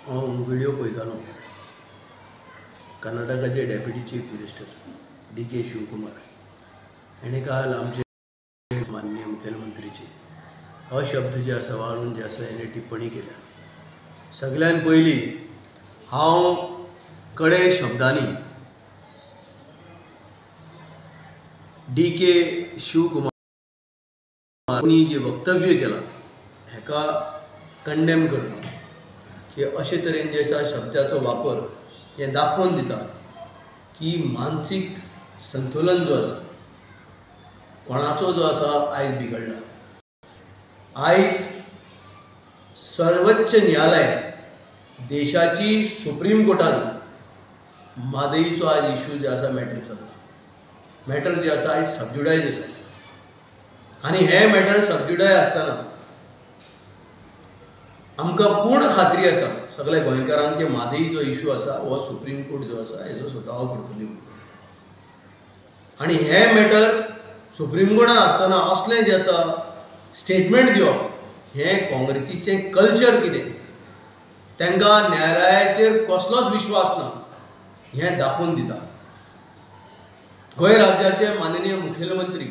Video पळयतालो कर्नाटकाचे deputy chief minister DK Shivakumar हेणे काल आमचे माननीय मुख्यमंत्रीचे हो शब्द जे आसा वाळून जे आसा हेणे टिप्पणी केल्या। सगळ्यान पयली हांव कडे शब्दांनी DK शिवकुमारांनी जे वक्तव्य केलां हेका कंडेम करता की अशे तरेन जे आसा शब्दाचो वापर हे दाखोवन दिता की मानसीक संतुलन जो आसा कोणाचो जो आसा आयज बिगडला। आयज सर्वोच्च न्यायालय देशाची सुप्रीम कोर्टान म्हादईचो आज इश्यू जे आसा मॅटर जे आसा आयज सबज्युडायज आसा आनी हे मॅटर सबज्युडाय आसतना आमकां पूर्ण खात्री आसा सगळ्या गोंयकारांक की म्हादईचो इश्यू आसा हो सुप्रीम कोर्ट जो आसा हेजो सुटावो करतली आनी हे मॅटर सुप्रीम कोर्टान आसतना असले जे आसा स्टेटमेंट दिवप हे काँग्रेसीचें कल्चर कितें तांकां न्यायालयाचेर कसलोच विश्वास ना हें दाखोवन दिता। गोंय राज्याचे माननीय मुख्यमंत्री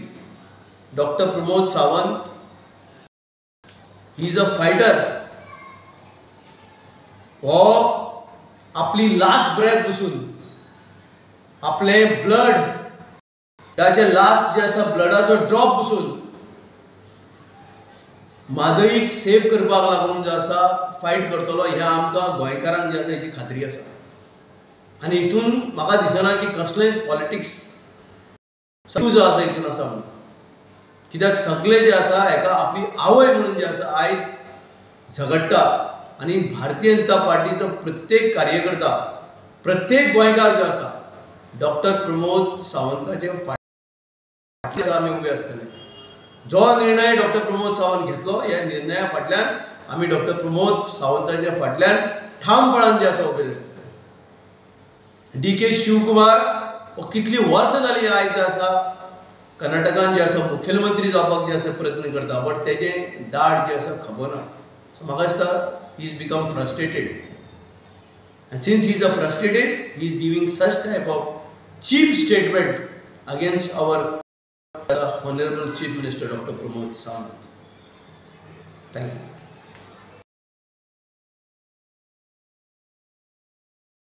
doctor Pramod Sawant he is a fighter. हो आपली लास्ट ब्रेथ बसून आपले ब्लड ताचे लास्ट जे आसा ब्लडाचो ड्रॉप बसून म्हादईक सेफ करपाक लागून जो आसा फायट करतलो हे आमकां गोंयकारांक जे आसा हेची खात्री आसा आनी हितून म्हाका दिसना की कसलेंच पॉलिटिक्स जो आसा हितून आसा म्हणून कित्याक सगळे जे आसा हेका आपली आवय म्हणून जे आसा आयज झगडटा आनी भारतीय जनता पार्टीचो प्रत्येक कार्यकर्ता प्रत्येक गोंयकार जो आसा डॉक्टर प्रमोद सावंताचे फाटल्यान आमी उबे आसतले। जो निर्णय डॉक्टर प्रमोद सावंत घेतलो ह्या निर्णया फाटल्यान आमी डॉक्टर प्रमोद सावंताच्या फाटल्यान ठामपणान जे आसा उबे आसतले। DK शिवकुमार हो कितली वर्सां जाली आयज जे आसा कर्नाटकान जे आसा मुख्यमंत्री जावपाक जे आसा प्रयत्न करता बट तेजें दाड जे आसा खपना। सो म्हाका दिसता he has become frustrated and since he is a frustrated he is giving such type of cheap statement against our honorable chief minister Dr. Pramod Sawant. Thank you.